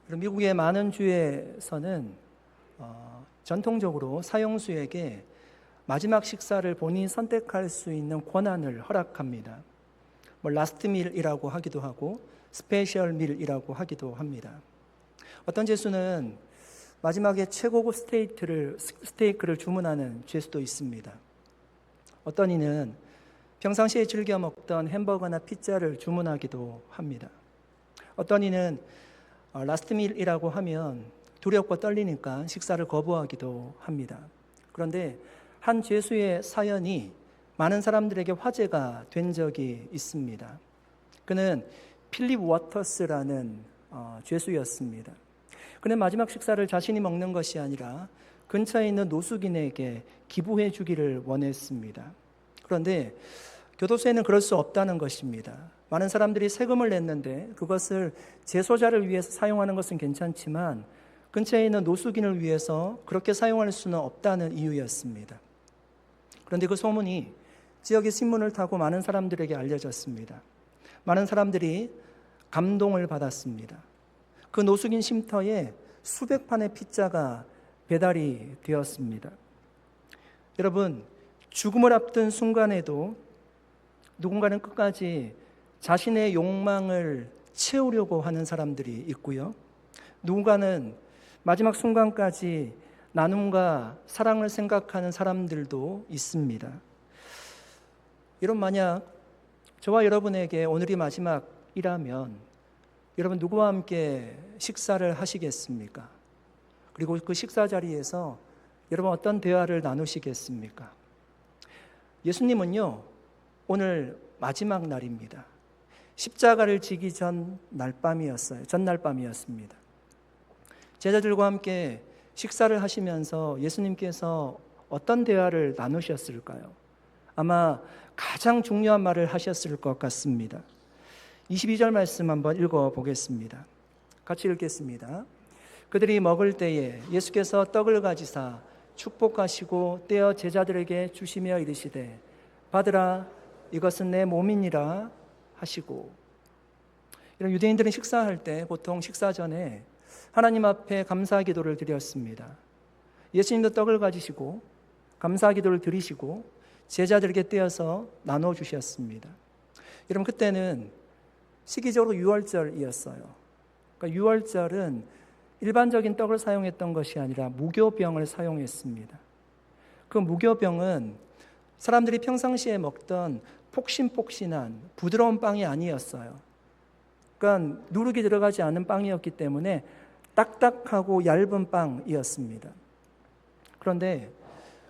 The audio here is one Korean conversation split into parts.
미국의 많은 주에서는 전통적으로 사형수에게 마지막 식사를 본인이 선택할 수 있는 권한을 허락합니다. 라스트 밀이라고 하기도 하고 스페셜 밀이라고 하기도 합니다. 어떤 죄수는 마지막에 최고급 스테이크를 주문하는 죄수도 있습니다. 어떤 이는 평상시에 즐겨 먹던 햄버거나 피자를 주문하기도 합니다. 어떤 이는 라스트 밀이라고 하면 두렵고 떨리니까 식사를 거부하기도 합니다. 그런데 한 죄수의 사연이 많은 사람들에게 화제가 된 적이 있습니다. 그는 필립 워터스라는 죄수였습니다. 그는 마지막 식사를 자신이 먹는 것이 아니라 근처에 있는 노숙인에게 기부해 주기를 원했습니다. 그런데 교도소에는 그럴 수 없다는 것입니다. 많은 사람들이 세금을 냈는데 그것을 재소자를 위해서 사용하는 것은 괜찮지만 근처에 있는 노숙인을 위해서 그렇게 사용할 수는 없다는 이유였습니다. 그런데 그 소문이 지역의 신문을 타고 많은 사람들에게 알려졌습니다. 많은 사람들이 감동을 받았습니다. 그 노숙인 쉼터에 수백 판의 피자가 배달이 되었습니다. 여러분, 죽음을 앞둔 순간에도 누군가는 끝까지 자신의 욕망을 채우려고 하는 사람들이 있고요. 누군가는 마지막 순간까지 나눔과 사랑을 생각하는 사람들도 있습니다. 여러분, 만약 저와 여러분에게 오늘이 마지막이라면 여러분 누구와 함께 식사를 하시겠습니까? 그리고 그 식사 자리에서 여러분 어떤 대화를 나누시겠습니까? 예수님은요, 오늘 마지막 날입니다. 십자가를 지기 전날 밤이었습니다. 제자들과 함께 식사를 하시면서 예수님께서 어떤 대화를 나누셨을까요? 아마 가장 중요한 말을 하셨을 것 같습니다. 22절 말씀 한번 읽어보겠습니다. 같이 읽겠습니다. 그들이 먹을 때에 예수께서 떡을 가지사 축복하시고 떼어 제자들에게 주시며 이르시되 받으라, 이것은 내 몸이니라 하시고. 이런 유대인들은 식사할 때 보통 식사 전에 하나님 앞에 감사 기도를 드렸습니다. 예수님도 떡을 가지시고 감사 기도를 드리시고 제자들에게 떼어서 나눠주셨습니다. 여러분, 그때는 시기적으로 유월절이었어요. 그러니까 유월절은 일반적인 떡을 사용했던 것이 아니라 무교병을 사용했습니다. 그 무교병은 사람들이 평상시에 먹던 폭신폭신한 부드러운 빵이 아니었어요. 그러니까 누룩이 들어가지 않은 빵이었기 때문에 딱딱하고 얇은 빵이었습니다. 그런데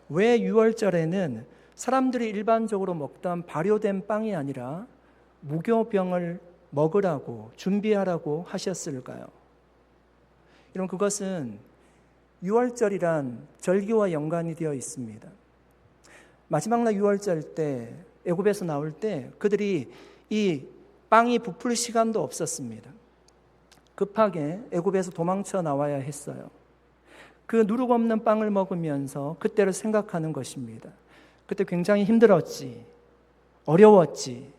왜 유월절에는 사람들이 일반적으로 먹던 발효된 빵이 아니라 무교병을 먹으라고 준비하라고 하셨을까요? 여러분, 그것은 유월절이란 절기와 연관이 되어 있습니다. 마지막 날 유월절 때 애굽에서 나올 때 그들이 이 빵이 부풀 시간도 없었습니다. 급하게 애굽에서 도망쳐 나와야 했어요. 그 누룩 없는 빵을 먹으면서 그때를 생각하는 것입니다. 그때 굉장히 힘들었지, 어려웠지,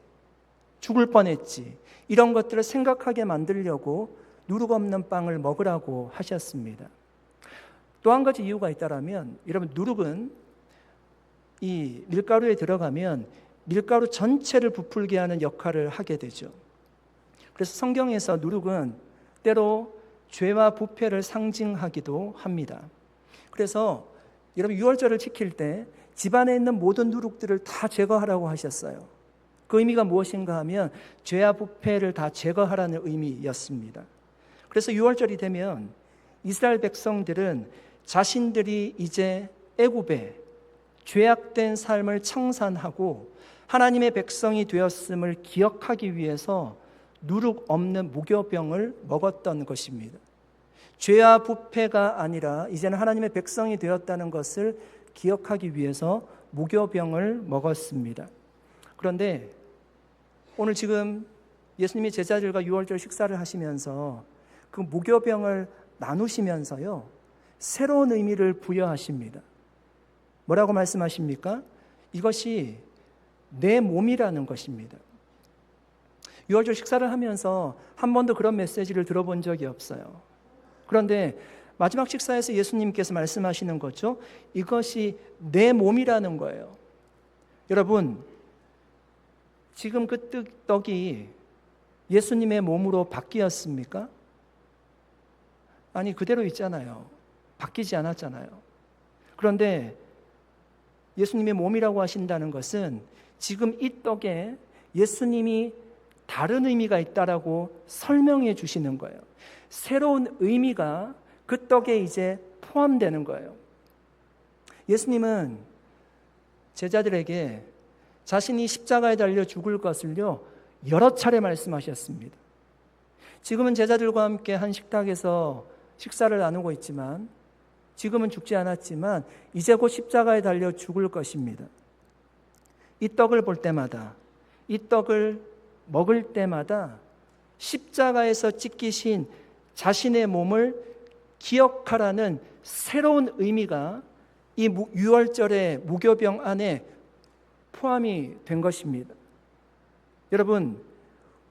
죽을 뻔했지, 이런 것들을 생각하게 만들려고 누룩 없는 빵을 먹으라고 하셨습니다. 또 한 가지 이유가 있다면, 여러분, 누룩은 이 밀가루에 들어가면 밀가루 전체를 부풀게 하는 역할을 하게 되죠. 그래서 성경에서 누룩은 때로 죄와 부패를 상징하기도 합니다. 그래서 여러분, 유월절을 지킬 때 집안에 있는 모든 누룩들을 다 제거하라고 하셨어요. 그 의미가 무엇인가 하면 죄와 부패를 다 제거하라는 의미였습니다. 그래서 유월절이 되면 이스라엘 백성들은 자신들이 이제 애굽에 죄악된 삶을 청산하고 하나님의 백성이 되었음을 기억하기 위해서 누룩 없는 무교병을 먹었던 것입니다. 죄와 부패가 아니라 이제는 하나님의 백성이 되었다는 것을 기억하기 위해서 무교병을 먹었습니다. 그런데 오늘 지금 예수님이 제자들과 유월절 식사를 하시면서 그 무교병을 나누시면서요, 새로운 의미를 부여하십니다. 뭐라고 말씀하십니까? 이것이 내 몸이라는 것입니다. 유월절 식사를 하면서 한 번도 그런 메시지를 들어본 적이 없어요. 그런데 마지막 식사에서 예수님께서 말씀하시는 거죠. 이것이 내 몸이라는 거예요. 여러분, 지금 그 떡이 예수님의 몸으로 바뀌었습니까? 아니, 그대로 있잖아요. 바뀌지 않았잖아요. 그런데 예수님의 몸이라고 하신다는 것은 지금 이 떡에 예수님이 다른 의미가 있다라고 설명해 주시는 거예요. 새로운 의미가 그 떡에 이제 포함되는 거예요. 예수님은 제자들에게 자신이 십자가에 달려 죽을 것을요, 여러 차례 말씀하셨습니다. 지금은 제자들과 함께 한 식탁에서 식사를 나누고 있지만, 지금은 죽지 않았지만 이제 곧 십자가에 달려 죽을 것입니다. 이 떡을 볼 때마다, 이 떡을 먹을 때마다 십자가에서 찢기신 자신의 몸을 기억하라는 새로운 의미가 이 유월절의 무교병 안에 포함이 된 것입니다. 여러분,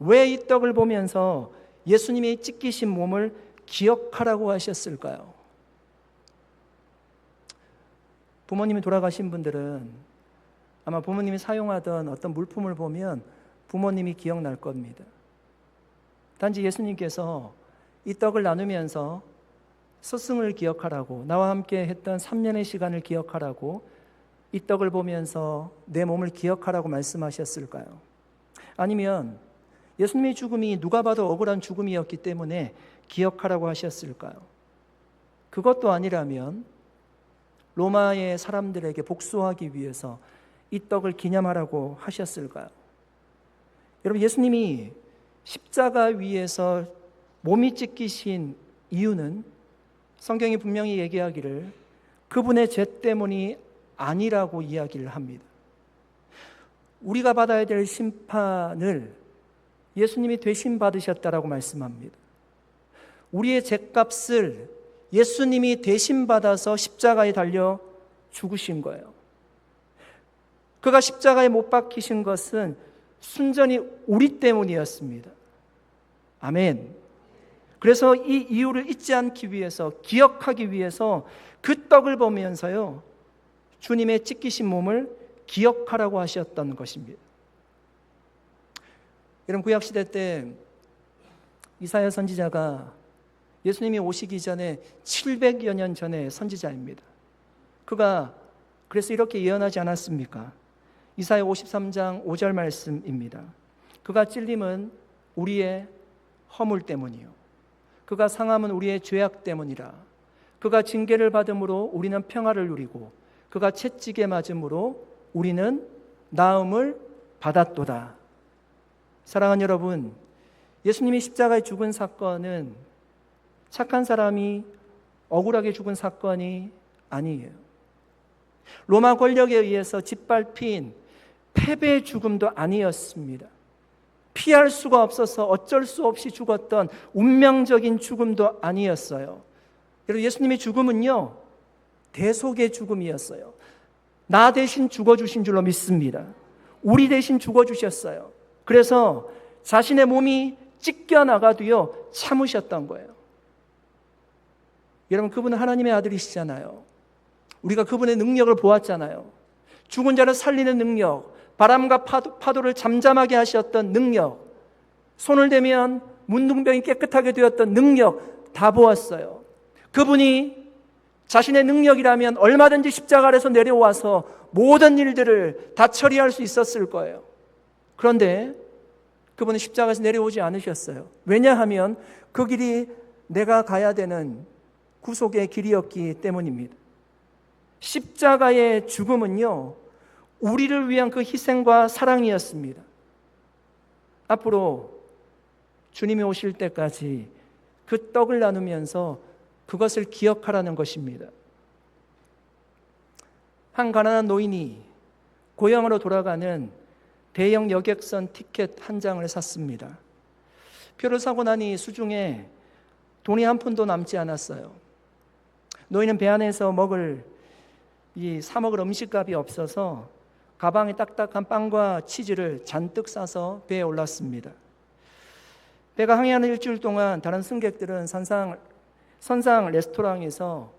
왜 이 떡을 보면서 예수님이 찢기신 몸을 기억하라고 하셨을까요? 부모님이 돌아가신 분들은 아마 부모님이 사용하던 어떤 물품을 보면 부모님이 기억날 겁니다. 단지 예수님께서 이 떡을 나누면서 스승을 기억하라고, 나와 함께 했던 3년의 시간을 기억하라고, 이 떡을 보면서 내 몸을 기억하라고 말씀하셨을까요? 아니면 예수님의 죽음이 누가 봐도 억울한 죽음이었기 때문에 기억하라고 하셨을까요? 그것도 아니라면 로마의 사람들에게 복수하기 위해서 이 떡을 기념하라고 하셨을까요? 여러분, 예수님이 십자가 위에서 몸이 찢기신 이유는 성경이 분명히 얘기하기를 그분의 죄 때문이 아니라고 이야기를 합니다. 우리가 받아야 될 심판을 예수님이 대신 받으셨다라고 말씀합니다. 우리의 죄값을 예수님이 대신 받아서 십자가에 달려 죽으신 거예요. 그가 십자가에 못 박히신 것은 순전히 우리 때문이었습니다. 아멘. 그래서 이 이유를 잊지 않기 위해서, 기억하기 위해서 그 떡을 보면서요, 주님의 찢기신 몸을 기억하라고 하셨던 것입니다. 여러분, 구약시대 때 이사야 선지자가 예수님이 오시기 전에 700여 년 전의 선지자입니다. 그가 그래서 이렇게 예언하지 않았습니까? 이사야 53장 5절 말씀입니다. 그가 찔림은 우리의 허물 때문이요, 그가 상함은 우리의 죄악 때문이라. 그가 징계를 받음으로 우리는 평화를 누리고 그가 채찍에 맞음으로 우리는 나음을 받았도다. 사랑하는 여러분, 예수님이 십자가에 죽은 사건은 착한 사람이 억울하게 죽은 사건이 아니에요. 로마 권력에 의해서 짓밟힌 패배의 죽음도 아니었습니다. 피할 수가 없어서 어쩔 수 없이 죽었던 운명적인 죽음도 아니었어요. 여러분, 예수님의 죽음은요, 대속의 죽음이었어요. 나 대신 죽어주신 줄로 믿습니다. 우리 대신 죽어주셨어요. 그래서 자신의 몸이 찢겨나가도요, 참으셨던 거예요. 여러분, 그분은 하나님의 아들이시잖아요. 우리가 그분의 능력을 보았잖아요. 죽은 자를 살리는 능력, 바람과 파도를 잠잠하게 하셨던 능력, 손을 대면 문둥병이 깨끗하게 되었던 능력 다 보았어요. 그분이 자신의 능력이라면 얼마든지 십자가 아래서 내려와서 모든 일들을 다 처리할 수 있었을 거예요. 그런데 그분은 십자가에서 내려오지 않으셨어요. 왜냐하면 그 길이 내가 가야 되는 구속의 길이었기 때문입니다. 십자가의 죽음은요, 우리를 위한 그 희생과 사랑이었습니다. 앞으로 주님이 오실 때까지 그 떡을 나누면서 그것을 기억하라는 것입니다. 한 가난한 노인이 고향으로 돌아가는 대형 여객선 티켓 한 장을 샀습니다. 표를 사고 나니 수중에 돈이 한 푼도 남지 않았어요. 노인은 배 안에서 사 먹을 음식값이 없어서 가방에 딱딱한 빵과 치즈를 잔뜩 싸서 배에 올랐습니다. 배가 항해하는 일주일 동안 다른 승객들은 선상 레스토랑에서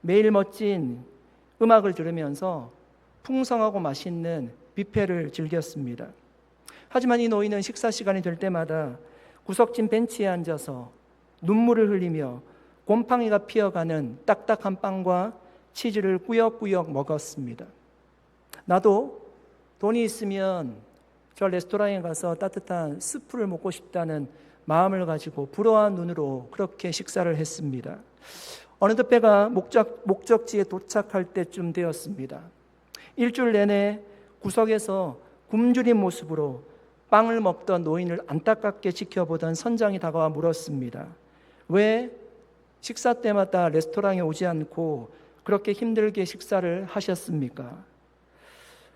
매일 멋진 음악을 들으면서 풍성하고 맛있는 뷔페를 즐겼습니다. 하지만 이 노인은 식사 시간이 될 때마다 구석진 벤치에 앉아서 눈물을 흘리며 곰팡이가 피어가는 딱딱한 빵과 치즈를 꾸역꾸역 먹었습니다. 나도 돈이 있으면 저 레스토랑에 가서 따뜻한 스프를 먹고 싶다는 마음을 가지고 불어한 눈으로 그렇게 식사를 했습니다. 어느덧 배가 목적지에 도착할 때쯤 되었습니다. 일주일 내내 구석에서 굶주린 모습으로 빵을 먹던 노인을 안타깝게 지켜보던 선장이 다가와 물었습니다. 왜 식사 때마다 레스토랑에 오지 않고 그렇게 힘들게 식사를 하셨습니까?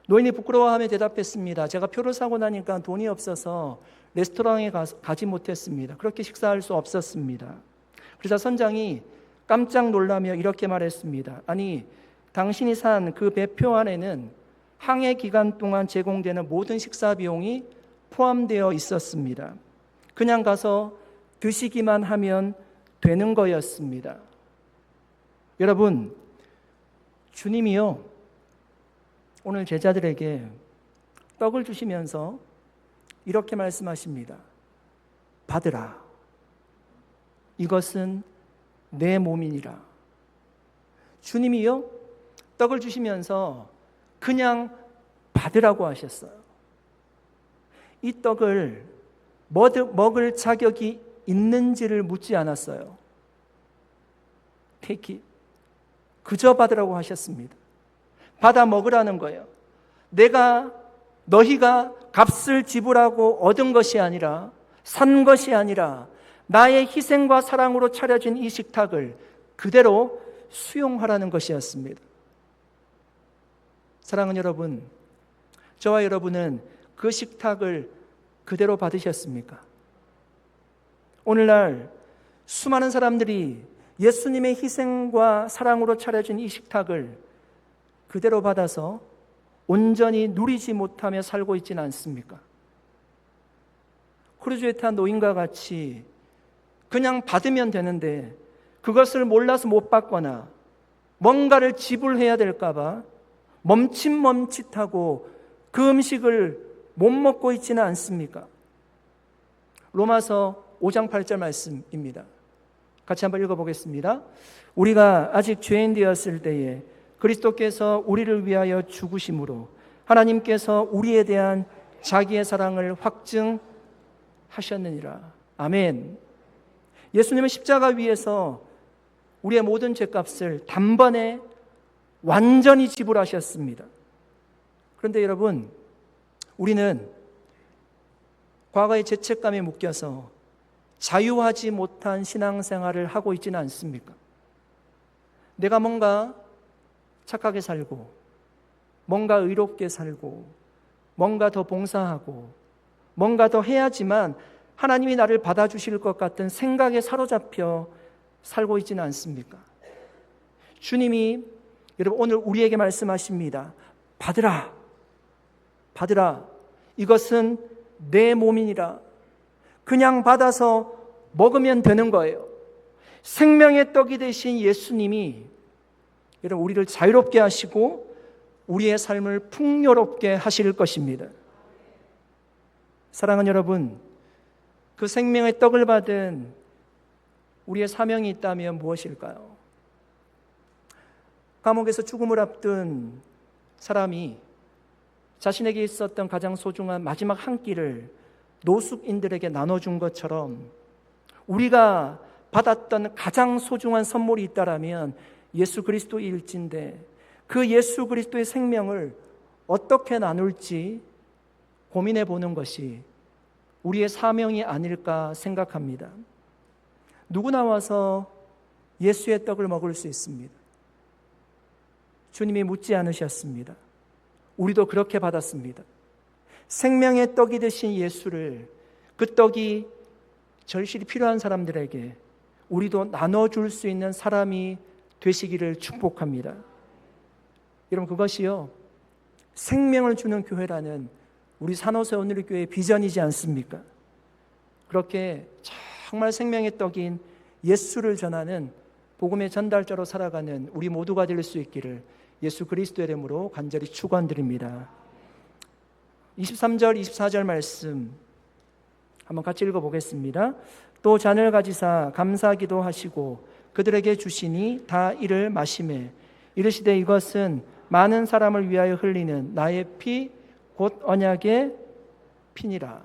노인이 부끄러워하며 대답했습니다. 제가 표를 사고 나니까 돈이 없어서 레스토랑에 가지 못했습니다. 그렇게 식사할 수 없었습니다. 그래서 선장이 깜짝 놀라며 이렇게 말했습니다. 아니, 당신이 산 그 배표 안에는 항해 기간 동안 제공되는 모든 식사 비용이 포함되어 있었습니다. 그냥 가서 드시기만 하면 되는 거였습니다. 여러분, 주님이요, 오늘 제자들에게 떡을 주시면서 이렇게 말씀하십니다. 받으라. 이것은 내 몸이니라. 주님이요, 떡을 주시면서 그냥 받으라고 하셨어요. 이 떡을 먹을 자격이 있는지를 묻지 않았어요. Take it. 그저 받으라고 하셨습니다. 받아 먹으라는 거예요. 너희가 값을 지불하고 얻은 것이 아니라, 산 것이 아니라 나의 희생과 사랑으로 차려진 이 식탁을 그대로 수용하라는 것이었습니다. 사랑하는 여러분, 저와 여러분은 그 식탁을 그대로 받으셨습니까? 오늘날 수많은 사람들이 예수님의 희생과 사랑으로 차려진 이 식탁을 그대로 받아서 온전히 누리지 못하며 살고 있지는 않습니까? 크루즈에 탄 노인과 같이 그냥 받으면 되는데 그것을 몰라서 못 받거나 뭔가를 지불해야 될까봐 멈칫멈칫하고 그 음식을 못 먹고 있지는 않습니까? 로마서 5장 8절 말씀입니다. 같이 한번 읽어보겠습니다. 우리가 아직 죄인 되었을 때에 그리스도께서 우리를 위하여 죽으심으로 하나님께서 우리에 대한 자기의 사랑을 확증하셨느니라. 아멘. 예수님은 십자가 위에서 우리의 모든 죄값을 단번에 완전히 지불하셨습니다. 그런데 여러분, 우리는 과거의 죄책감에 묶여서 자유하지 못한 신앙생활을 하고 있지는 않습니까? 내가 뭔가 착하게 살고, 뭔가 의롭게 살고, 뭔가 더 봉사하고, 뭔가 더 해야지만 하나님이 나를 받아주실 것 같은 생각에 사로잡혀 살고 있지는 않습니까? 주님이 여러분 오늘 우리에게 말씀하십니다. 받으라. 받으라. 이것은 내 몸이니라. 그냥 받아서 먹으면 되는 거예요. 생명의 떡이 되신 예수님이 여러분 우리를 자유롭게 하시고 우리의 삶을 풍요롭게 하실 것입니다. 사랑하는 여러분, 그 생명의 떡을 받은 우리의 사명이 있다면 무엇일까요? 감옥에서 죽음을 앞둔 사람이 자신에게 있었던 가장 소중한 마지막 한 끼를 노숙인들에게 나눠준 것처럼 우리가 받았던 가장 소중한 선물이 있다라면 예수 그리스도일진데 그 예수 그리스도의 생명을 어떻게 나눌지 고민해 보는 것이 우리의 사명이 아닐까 생각합니다. 누구나 와서 예수의 떡을 먹을 수 있습니다. 주님이 묻지 않으셨습니다. 우리도 그렇게 받았습니다. 생명의 떡이 되신 예수를, 그 떡이 절실히 필요한 사람들에게 우리도 나눠줄 수 있는 사람이 되시기를 축복합니다. 여러분, 그것이요, 생명을 주는 교회라는 우리 산호세 온누리교회의 비전이지 않습니까? 그렇게 정말 생명의 떡인 예수를 전하는 복음의 전달자로 살아가는 우리 모두가 될 수 있기를 예수 그리스도의 이름으로 간절히 축원드립니다. 23절, 24절 말씀 한번 같이 읽어보겠습니다. 또 잔을 가지사 감사기도 하시고 그들에게 주시니 다 이를 마시매 이르시되 이것은 많은 사람을 위하여 흘리는 나의 피 곧 언약의 피니라.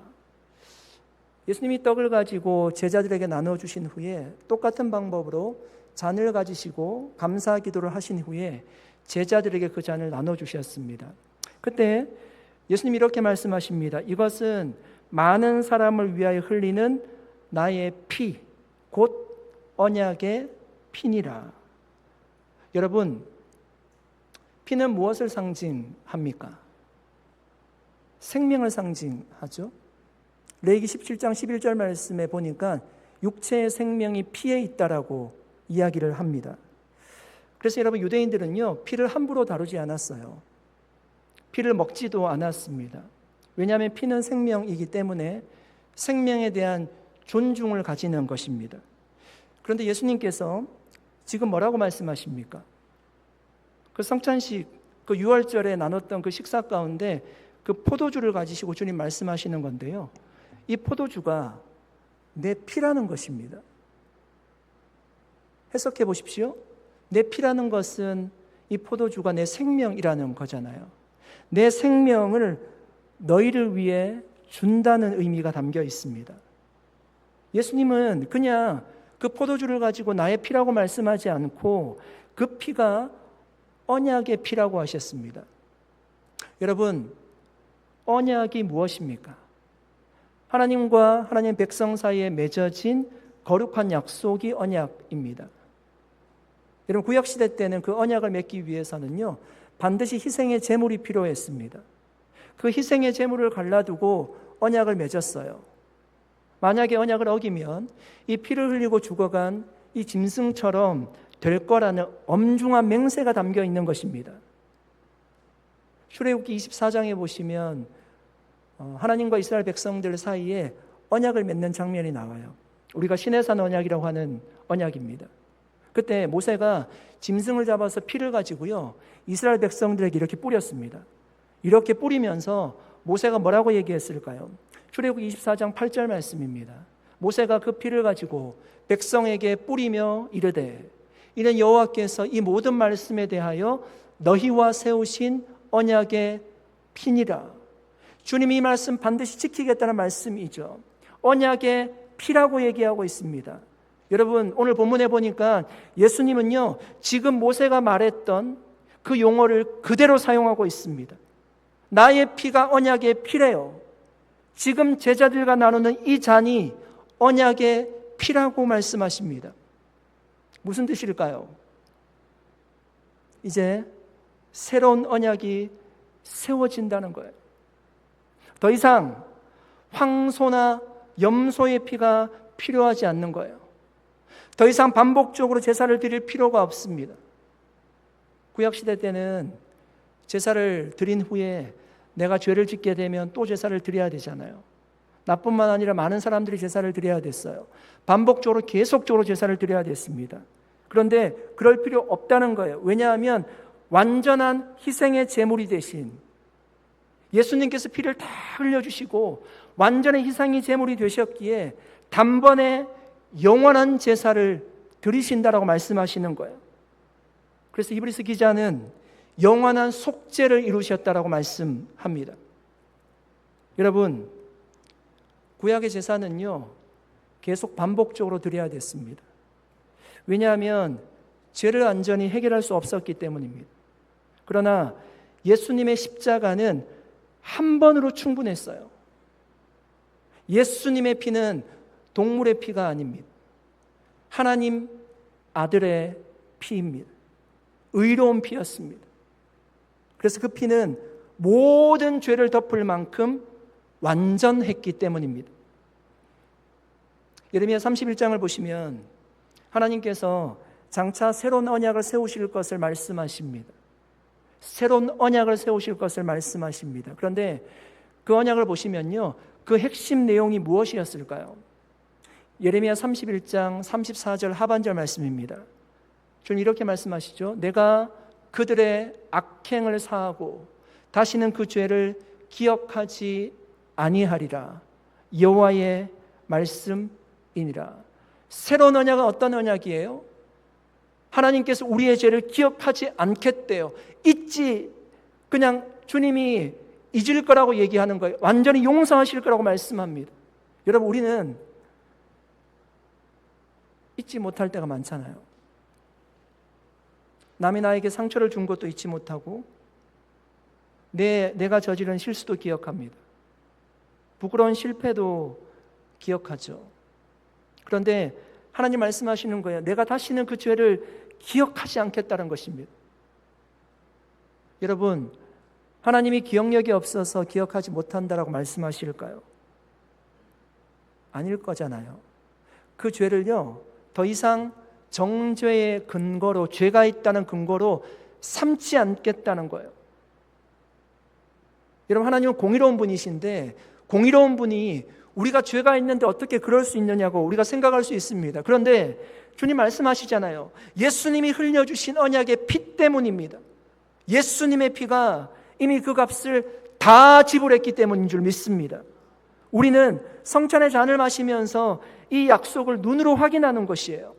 예수님이 떡을 가지고 제자들에게 나눠주신 후에 똑같은 방법으로 잔을 가지시고 감사 기도를 하신 후에 제자들에게 그 잔을 나눠주셨습니다. 그때 예수님이 이렇게 말씀하십니다. 이것은 많은 사람을 위하여 흘리는 나의 피, 곧 언약의 피니라. 여러분, 피는 무엇을 상징합니까? 생명을 상징하죠. 레위기 17장 11절 말씀에 보니까 육체의 생명이 피에 있다라고 이야기를 합니다. 그래서 여러분, 유대인들은요, 피를 함부로 다루지 않았어요. 피를 먹지도 않았습니다. 왜냐하면 피는 생명이기 때문에 생명에 대한 존중을 가지는 것입니다. 그런데 예수님께서 지금 뭐라고 말씀하십니까? 그 성찬식, 그 유월절에 나눴던 그 식사 가운데 그 포도주를 가지시고 주님 말씀하시는 건데요. 이 포도주가 내 피라는 것입니다. 해석해 보십시오. 내 피라는 것은 이 포도주가 내 생명이라는 거잖아요. 내 생명을 너희를 위해 준다는 의미가 담겨 있습니다. 예수님은 그냥 그 포도주를 가지고 나의 피라고 말씀하지 않고 그 피가 언약의 피라고 하셨습니다. 여러분, 언약이 무엇입니까? 하나님과 하나님 백성 사이에 맺어진 거룩한 약속이 언약입니다. 여러분, 구약시대 때는 그 언약을 맺기 위해서는요, 반드시 희생의 제물이 필요했습니다. 그 희생의 제물을 갈라두고 언약을 맺었어요. 만약에 언약을 어기면 이 피를 흘리고 죽어간 이 짐승처럼 될 거라는 엄중한 맹세가 담겨 있는 것입니다. 출애굽기 24장에 보시면 하나님과 이스라엘 백성들 사이에 언약을 맺는 장면이 나와요. 우리가 시내산 언약이라고 하는 언약입니다. 그때 모세가 짐승을 잡아서 피를 가지고요, 이스라엘 백성들에게 이렇게 뿌렸습니다. 이렇게 뿌리면서 모세가 뭐라고 얘기했을까요? 출애굽기 24장 8절 말씀입니다. 모세가 그 피를 가지고 백성에게 뿌리며 이르되 이는 여호와께서 이 모든 말씀에 대하여 너희와 세우신 언약의 피니라. 주님이 이 말씀 반드시 지키겠다는 말씀이죠. 언약의 피라고 얘기하고 있습니다. 여러분, 오늘 본문에 보니까 예수님은요, 지금 모세가 말했던 그 용어를 그대로 사용하고 있습니다. 나의 피가 언약의 피래요. 지금 제자들과 나누는 이 잔이 언약의 피라고 말씀하십니다. 무슨 뜻일까요? 이제 새로운 언약이 세워진다는 거예요. 더 이상 황소나 염소의 피가 필요하지 않는 거예요. 더 이상 반복적으로 제사를 드릴 필요가 없습니다. 구약시대 때는 제사를 드린 후에 내가 죄를 짓게 되면 또 제사를 드려야 되잖아요. 나뿐만 아니라 많은 사람들이 제사를 드려야 됐어요. 반복적으로 계속적으로 제사를 드려야 됐습니다. 그런데 그럴 필요 없다는 거예요. 왜냐하면 완전한 희생의 제물이 되신 예수님께서 피를 다 흘려주시고 완전한 희생의 제물이 되셨기에 단번에 영원한 제사를 드리신다라고 말씀하시는 거예요. 그래서 히브리서 기자는 영원한 속죄를 이루셨다라고 말씀합니다. 여러분, 구약의 제사는요, 계속 반복적으로 드려야 됐습니다. 왜냐하면 죄를 완전히 해결할 수 없었기 때문입니다. 그러나 예수님의 십자가는 한 번으로 충분했어요. 예수님의 피는 동물의 피가 아닙니다. 하나님 아들의 피입니다. 의로운 피였습니다. 그래서 그 피는 모든 죄를 덮을 만큼 완전했기 때문입니다. 예레미야 31장을 보시면 하나님께서 장차 새로운 언약을 세우실 것을 말씀하십니다. 새로운 언약을 세우실 것을 말씀하십니다. 그런데 그 언약을 보시면요, 그 핵심 내용이 무엇이었을까요? 예레미야 31장 34절 하반절 말씀입니다. 주님 이렇게 말씀하시죠. 내가 그들의 악행을 사하고 다시는 그 죄를 기억하지 아니하리라. 여호와의 말씀이니라. 새로운 언약은 어떤 언약이에요? 하나님께서 우리의 죄를 기억하지 않겠대요. 그냥 주님이 잊을 거라고 얘기하는 거예요. 완전히 용서하실 거라고 말씀합니다. 여러분, 우리는 잊지 못할 때가 많잖아요. 남이 나에게 상처를 준 것도 잊지 못하고 내가 저지른 실수도 기억합니다. 부끄러운 실패도 기억하죠. 그런데 하나님 말씀하시는 거예요. 내가 다시는 그 죄를 기억하지 않겠다는 것입니다. 여러분, 하나님이 기억력이 없어서 기억하지 못한다라고 말씀하실까요? 아닐 거잖아요. 그 죄를요, 더 이상 정죄의 근거로, 죄가 있다는 근거로 삼지 않겠다는 거예요. 여러분, 하나님은 공의로운 분이신데, 공의로운 분이 우리가 죄가 있는데 어떻게 그럴 수 있느냐고 우리가 생각할 수 있습니다. 그런데 주님 말씀하시잖아요. 예수님이 흘려주신 언약의 피 때문입니다. 예수님의 피가 이미 그 값을 다 지불했기 때문인 줄 믿습니다. 우리는 성찬의 잔을 마시면서 이 약속을 눈으로 확인하는 것이에요.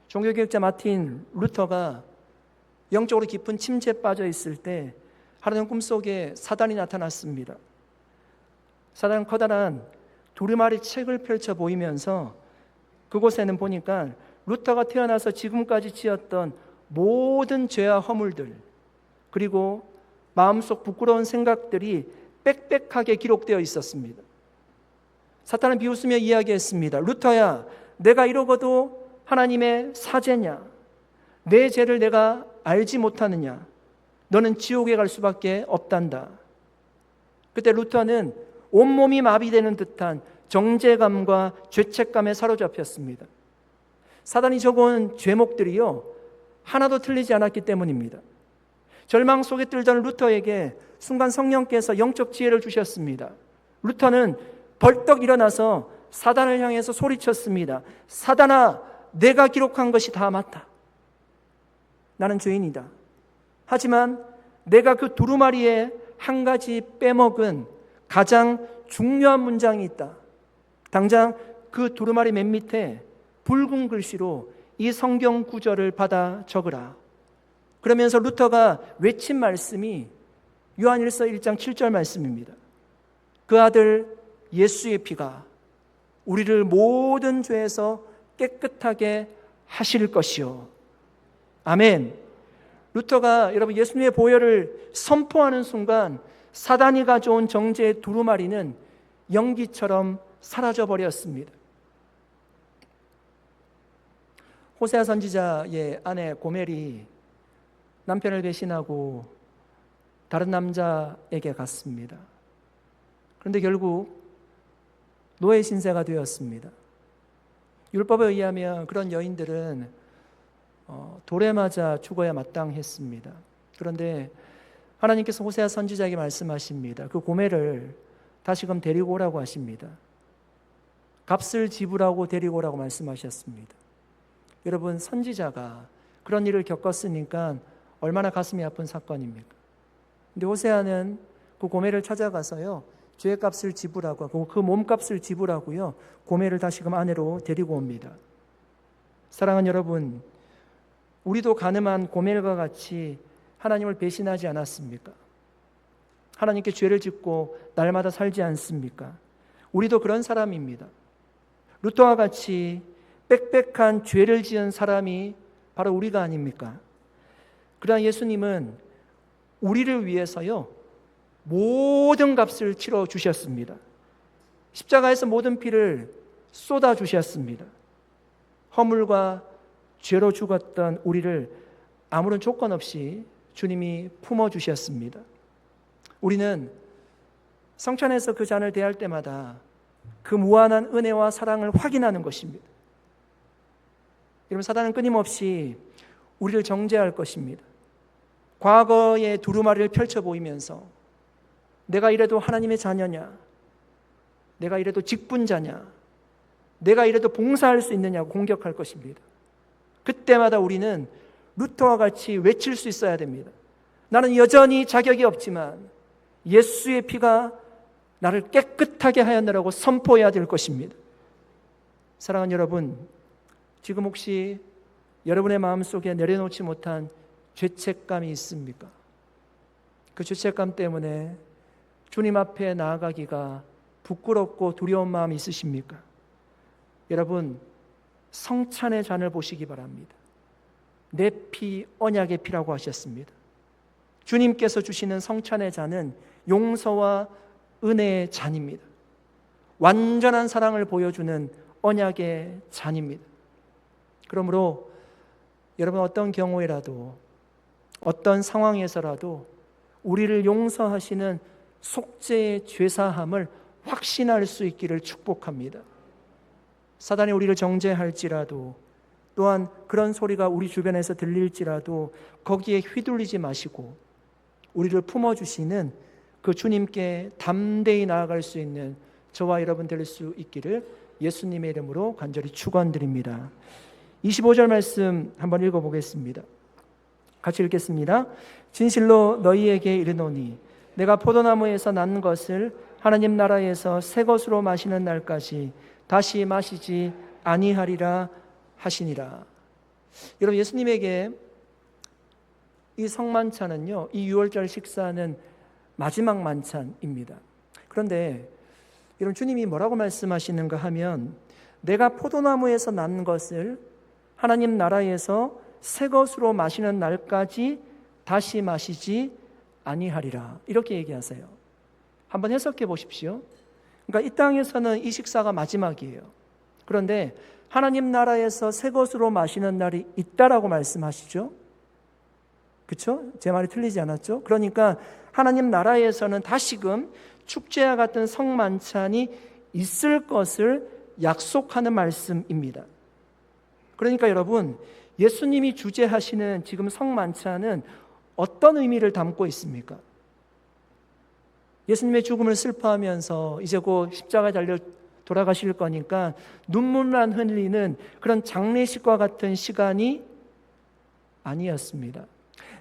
종교개혁자 마틴 루터가 영적으로 깊은 침체에 빠져 있을 때 하루는 꿈속에 사단이 나타났습니다. 사단은 커다란 두루마리 책을 펼쳐 보이면서 그곳에는 보니까 루터가 태어나서 지금까지 지었던 모든 죄와 허물들, 그리고 마음속 부끄러운 생각들이 빽빽하게 기록되어 있었습니다. 사탄은 비웃으며 이야기했습니다. 루터야, 내가 이러고도 하나님의 사제냐? 내 죄를 내가 알지 못하느냐? 너는 지옥에 갈 수밖에 없단다. 그때 루터는 온몸이 마비되는 듯한 정죄감과 죄책감에 사로잡혔습니다. 사단이 적어온 죄목들이요, 하나도 틀리지 않았기 때문입니다. 절망 속에 들던 루터에게 순간 성령께서 영적 지혜를 주셨습니다. 루터는 벌떡 일어나서 사단을 향해서 소리쳤습니다. 사단아, 내가 기록한 것이 다 맞다. 나는 죄인이다. 하지만 내가 그 두루마리에 한 가지 빼먹은 가장 중요한 문장이 있다. 당장 그 두루마리 맨 밑에 붉은 글씨로 이 성경 구절을 받아 적으라. 그러면서 루터가 외친 말씀이 요한일서 1장 7절 말씀입니다. 그 아들 예수의 피가 우리를 모든 죄에서 깨끗하게 하실 것이요. 아멘. 루터가 여러분 예수님의 보혈을 선포하는 순간 사단이 가져온 정죄의 두루마리는 연기처럼 사라져버렸습니다. 호세아 선지자의 아내 고멜이 남편을 배신하고 다른 남자에게 갔습니다. 그런데 결국 노예 신세가 되었습니다. 율법에 의하면 그런 여인들은 돌에 맞아 죽어야 마땅했습니다. 그런데 하나님께서 호세아 선지자에게 말씀하십니다. 그 고멜을 다시금 데리고 오라고 하십니다. 값을 지불하고 데리고 오라고 말씀하셨습니다. 여러분, 선지자가 그런 일을 겪었으니까 얼마나 가슴이 아픈 사건입니까? 근데 호세아는 그 고멜을 찾아가서요, 죄값을 지불하고 그 몸값을 지불하고요, 고멜을 다시금 아내로 데리고 옵니다. 사랑하는 여러분, 우리도 가늠한 고멜과 같이 하나님을 배신하지 않았습니까? 하나님께 죄를 짓고 날마다 살지 않습니까? 우리도 그런 사람입니다. 루터와 같이 빽빽한 죄를 지은 사람이 바로 우리가 아닙니까? 그러나 예수님은 우리를 위해서요, 모든 값을 치러 주셨습니다. 십자가에서 모든 피를 쏟아 주셨습니다. 허물과 죄로 죽었던 우리를 아무런 조건 없이 주님이 품어 주셨습니다. 우리는 성찬에서 그 잔을 대할 때마다 그 무한한 은혜와 사랑을 확인하는 것입니다. 여러분, 사단은 끊임없이 우리를 정죄할 것입니다. 과거의 두루마리를 펼쳐 보이면서 내가 이래도 하나님의 자녀냐? 내가 이래도 직분자냐? 내가 이래도 봉사할 수 있느냐고 공격할 것입니다. 그때마다 우리는 루터와 같이 외칠 수 있어야 됩니다. 나는 여전히 자격이 없지만 예수의 피가 나를 깨끗하게 하였느라고 선포해야 될 것입니다. 사랑하는 여러분, 지금 혹시 여러분의 마음속에 내려놓지 못한 죄책감이 있습니까? 그 죄책감 때문에 주님 앞에 나아가기가 부끄럽고 두려운 마음이 있으십니까? 여러분, 성찬의 잔을 보시기 바랍니다. 내 피 언약의 피라고 하셨습니다. 주님께서 주시는 성찬의 잔은 용서와 은혜의 잔입니다. 완전한 사랑을 보여주는 언약의 잔입니다. 그러므로 여러분, 어떤 경우에라도 어떤 상황에서라도 우리를 용서하시는 속죄의 죄사함을 확신할 수 있기를 축복합니다. 사단이 우리를 정죄할지라도, 또한 그런 소리가 우리 주변에서 들릴지라도 거기에 휘둘리지 마시고 우리를 품어주시는 그 주님께 담대히 나아갈 수 있는 저와 여러분 될 수 있기를 예수님의 이름으로 간절히 축원드립니다. 25절 말씀 한번 읽어보겠습니다. 같이 읽겠습니다. 진실로 너희에게 이르노니 내가 포도나무에서 난 것을 하나님 나라에서 새 것으로 마시는 날까지 다시 마시지 아니하리라 하시니라. 여러분, 예수님에게 이 성만찬은요, 이 6월절 식사는 마지막 만찬입니다. 그런데 여러분, 주님이 뭐라고 말씀하시는가 하면 내가 포도나무에서 난 것을 하나님 나라에서 새 것으로 마시는 날까지 다시 마시지 아니하리라, 이렇게 얘기하세요. 한번 해석해 보십시오. 그러니까 이 땅에서는 이 식사가 마지막이에요. 그런데 하나님 나라에서 새 것으로 마시는 날이 있다라고 말씀하시죠. 그렇죠? 제 말이 틀리지 않았죠? 그러니까 하나님 나라에서는 다시금 축제와 같은 성만찬이 있을 것을 약속하는 말씀입니다. 그러니까 여러분, 예수님이 주재하시는 지금 성만찬은 어떤 의미를 담고 있습니까? 예수님의 죽음을 슬퍼하면서 이제 곧 십자가에 달려 돌아가실 거니까 눈물만 흘리는 그런 장례식과 같은 시간이 아니었습니다.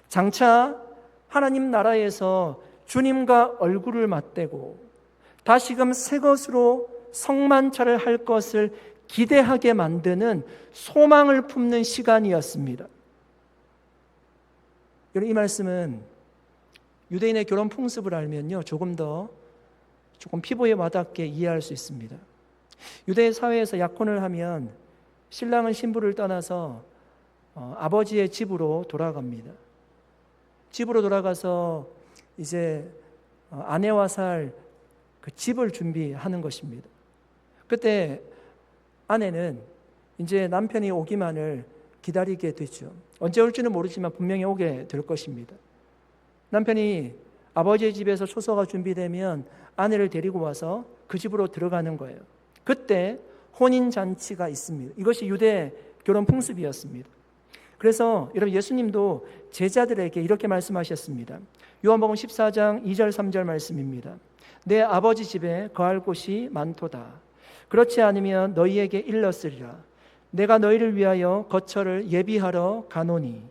장차 하나님 나라에서 주님과 얼굴을 맞대고 다시금 새 것으로 성만찬을 할 것을 기대하게 만드는 소망을 품는 시간이었습니다. 이 말씀은 유대인의 결혼 풍습을 알면요, 조금 피부에 와닿게 이해할 수 있습니다. 유대 사회에서 약혼을 하면 신랑은 신부를 떠나서 아버지의 집으로 돌아갑니다. 집으로 돌아가서 이제 아내와 살 그 집을 준비하는 것입니다. 그때 아내는 이제 남편이 오기만을 기다리게 되죠. 언제 올지는 모르지만 분명히 오게 될 것입니다. 남편이 아버지의 집에서 초소가 준비되면 아내를 데리고 와서 그 집으로 들어가는 거예요. 그때 혼인잔치가 있습니다. 이것이 유대 결혼 풍습이었습니다. 그래서 여러분, 예수님도 제자들에게 이렇게 말씀하셨습니다. 요한복음 14장 2절 3절 말씀입니다. 내 아버지 집에 거할 곳이 많도다. 그렇지 않으면 너희에게 일렀으리라. 내가 너희를 위하여 거처를 예비하러 가노니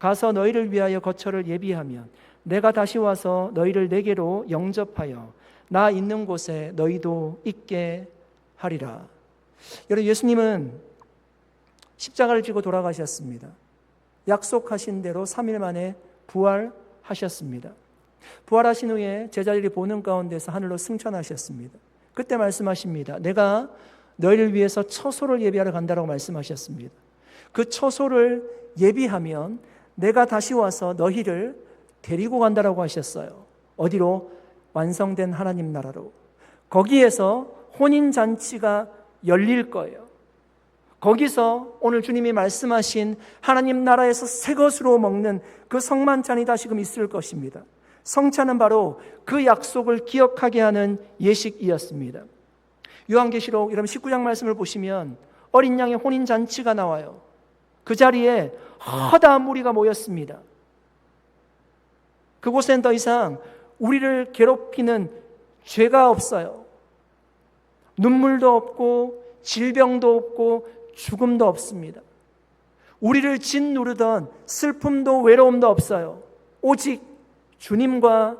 가서 너희를 위하여 거처를 예비하면 내가 다시 와서 너희를 내게로 영접하여 나 있는 곳에 너희도 있게 하리라. 여러분, 예수님은 십자가를 지고 돌아가셨습니다. 약속하신 대로 3일 만에 부활하셨습니다. 부활하신 후에 제자들이 보는 가운데서 하늘로 승천하셨습니다. 그때 말씀하십니다. 내가 너희를 위해서 처소를 예비하러 간다라고 말씀하셨습니다. 그 처소를 예비하면 내가 다시 와서 너희를 데리고 간다라고 하셨어요. 어디로? 완성된 하나님 나라로. 거기에서 혼인잔치가 열릴 거예요. 거기서 오늘 주님이 말씀하신 하나님 나라에서 새 것으로 먹는 그 성만찬이 다시금 있을 것입니다. 성찬은 바로 그 약속을 기억하게 하는 예식이었습니다. 요한계시록 여러분 19장 말씀을 보시면 어린 양의 혼인잔치가 나와요. 그 자리에 허다한 무리가 모였습니다. 그곳엔 더 이상 우리를 괴롭히는 죄가 없어요. 눈물도 없고 질병도 없고 죽음도 없습니다. 우리를 짓누르던 슬픔도 외로움도 없어요. 오직 주님과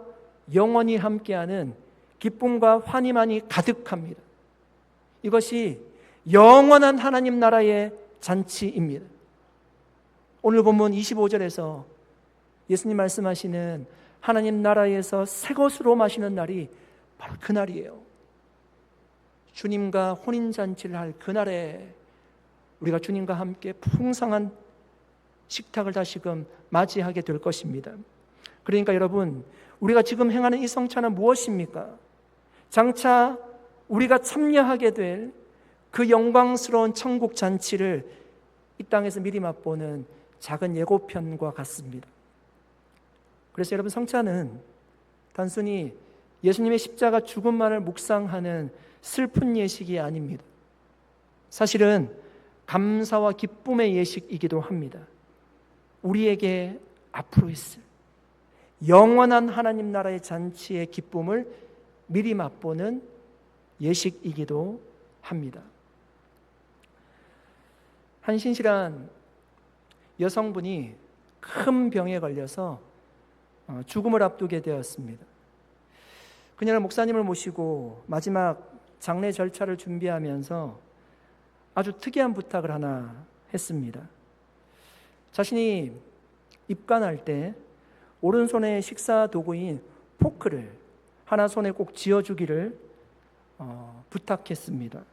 영원히 함께하는 기쁨과 환희만이 가득합니다. 이것이 영원한 하나님 나라의 잔치입니다. 오늘 본문 25절에서 예수님 말씀하시는 하나님 나라에서 새 것으로 마시는 날이 바로 그 날이에요. 주님과 혼인잔치를 할 그날에 우리가 주님과 함께 풍성한 식탁을 다시금 맞이하게 될 것입니다. 그러니까 여러분, 우리가 지금 행하는 이 성찬은 무엇입니까? 장차 우리가 참여하게 될 그 영광스러운 천국 잔치를 이 땅에서 미리 맛보는 작은 예고편과 같습니다. 그래서 여러분, 성찬은 단순히 예수님의 십자가 죽음만을 묵상하는 슬픈 예식이 아닙니다. 사실은 감사와 기쁨의 예식이기도 합니다. 우리에게 앞으로 있을 영원한 하나님 나라의 잔치의 기쁨을 미리 맛보는 예식이기도 합니다. 한 신실한 여성분이 큰 병에 걸려서 죽음을 앞두게 되었습니다. 그녀는 목사님을 모시고 마지막 장례 절차를 준비하면서 아주 특이한 부탁을 하나 했습니다. 자신이 입관할 때 오른손의 식사 도구인 포크를 하나 손에 꼭 쥐어주기를 부탁했습니다.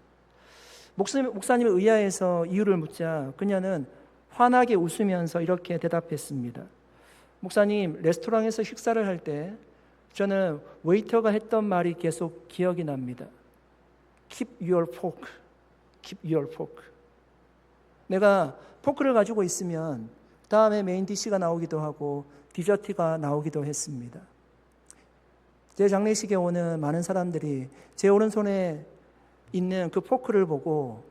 목사님의 의아해서 이유를 묻자 그녀는 환하게 웃으면서 이렇게 대답했습니다. 목사님, 레스토랑에서 식사를 할 때 저는 웨이터가 했던 말이 계속 기억이 납니다. Keep your fork. Keep your fork. 내가 포크를 가지고 있으면 다음에 메인 디시가 나오기도 하고 디저트가 나오기도 했습니다. 제 장례식에 오는 많은 사람들이 제 오른손에 있는 그 포크를 보고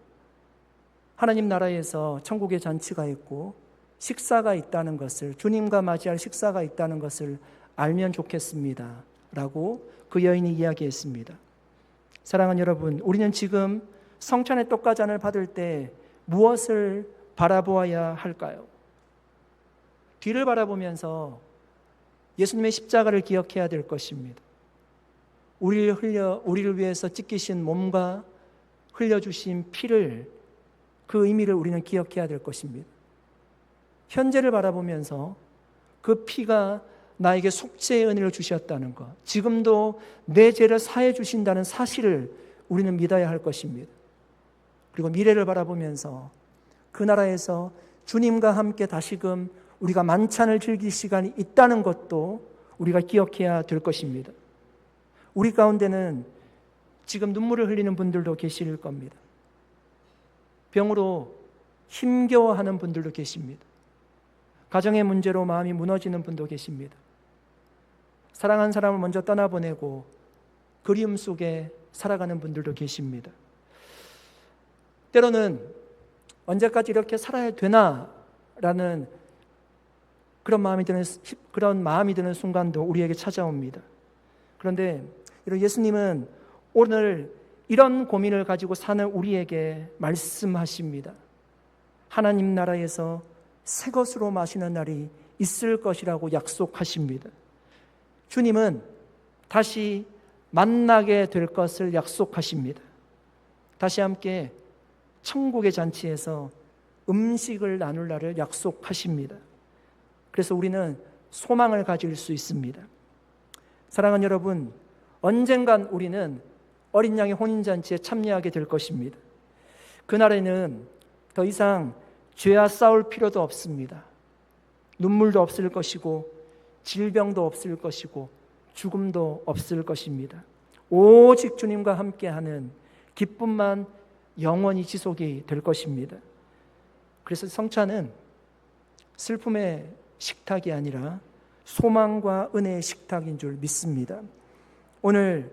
하나님 나라에서 천국의 잔치가 있고 식사가 있다는 것을, 주님과 맞이할 식사가 있다는 것을 알면 좋겠습니다 라고 그 여인이 이야기했습니다. 사랑하는 여러분, 우리는 지금 성찬의 떡과 잔을 받을 때 무엇을 바라보아야 할까요? 뒤를 바라보면서 예수님의 십자가를 기억해야 될 것입니다. 우리를 위해서 찢기신 몸과 흘려주신 피를, 그 의미를 우리는 기억해야 될 것입니다. 현재를 바라보면서 그 피가 나에게 속죄의 은혜를 주셨다는 것, 지금도 내 죄를 사해 주신다는 사실을 우리는 믿어야 할 것입니다. 그리고 미래를 바라보면서 그 나라에서 주님과 함께 다시금 우리가 만찬을 즐길 시간이 있다는 것도 우리가 기억해야 될 것입니다. 우리 가운데는 지금 눈물을 흘리는 분들도 계실 겁니다. 병으로 힘겨워하는 분들도 계십니다. 가정의 문제로 마음이 무너지는 분도 계십니다. 사랑한 사람을 먼저 떠나보내고 그리움 속에 살아가는 분들도 계십니다. 때로는 언제까지 이렇게 살아야 되나? 라는 그런 마음이 드는 순간도 우리에게 찾아옵니다. 그런데 예수님은 오늘 이런 고민을 가지고 사는 우리에게 말씀하십니다. 하나님 나라에서 새 것으로 마시는 날이 있을 것이라고 약속하십니다. 주님은 다시 만나게 될 것을 약속하십니다. 다시 함께 천국의 잔치에서 음식을 나눌 날을 약속하십니다. 그래서 우리는 소망을 가질 수 있습니다. 사랑하는 여러분, 언젠간 우리는 어린 양의 혼인잔치에 참여하게 될 것입니다. 그날에는 더 이상 죄와 싸울 필요도 없습니다. 눈물도 없을 것이고 질병도 없을 것이고 죽음도 없을 것입니다. 오직 주님과 함께하는 기쁨만 영원히 지속이 될 것입니다. 그래서 성찬은 슬픔의 식탁이 아니라 소망과 은혜의 식탁인 줄 믿습니다. 오늘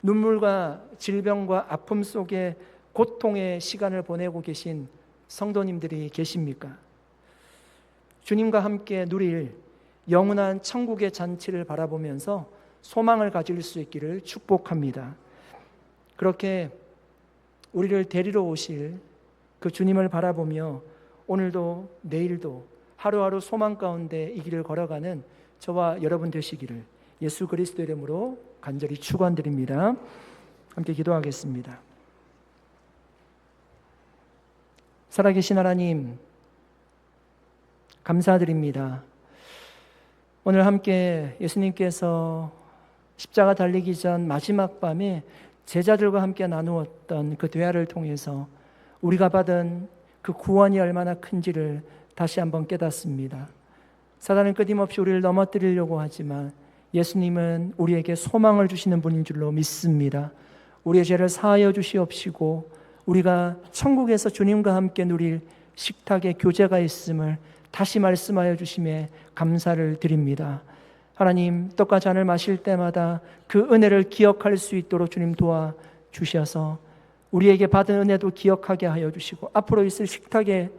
눈물과 질병과 아픔 속에 고통의 시간을 보내고 계신 성도님들이 계십니까? 주님과 함께 누릴 영원한 천국의 잔치를 바라보면서 소망을 가질 수 있기를 축복합니다. 그렇게 우리를 데리러 오실 그 주님을 바라보며 오늘도 내일도 하루하루 소망 가운데 이 길을 걸어가는 저와 여러분 되시기를 예수 그리스도 이름으로 간절히 축원드립니다. 함께 기도하겠습니다. 살아계신 하나님, 감사드립니다. 오늘 함께 예수님께서 십자가 달리기 전 마지막 밤에 제자들과 함께 나누었던 그 대화를 통해서 우리가 받은 그 구원이 얼마나 큰지를 다시 한번 깨닫습니다. 사단은 끊임없이 우리를 넘어뜨리려고 하지만 예수님은 우리에게 소망을 주시는 분인 줄로 믿습니다. 우리의 죄를 사하여 주시옵시고 우리가 천국에서 주님과 함께 누릴 식탁에 교제가 있음을 다시 말씀하여 주심에 감사를 드립니다. 하나님, 떡과 잔을 마실 때마다 그 은혜를 기억할 수 있도록 주님 도와주셔서 우리에게 받은 은혜도 기억하게 하여 주시고 앞으로 있을 식탁에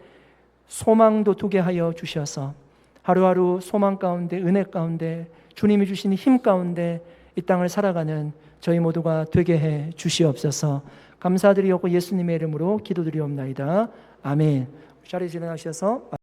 소망도 두게 하여 주셔서 하루하루 소망 가운데, 은혜 가운데, 주님이 주신 힘 가운데 이 땅을 살아가는 저희 모두가 되게 해 주시옵소서. 감사드리옵고 예수님의 이름으로 기도드리옵나이다. 아멘. 자리에 일어나셔서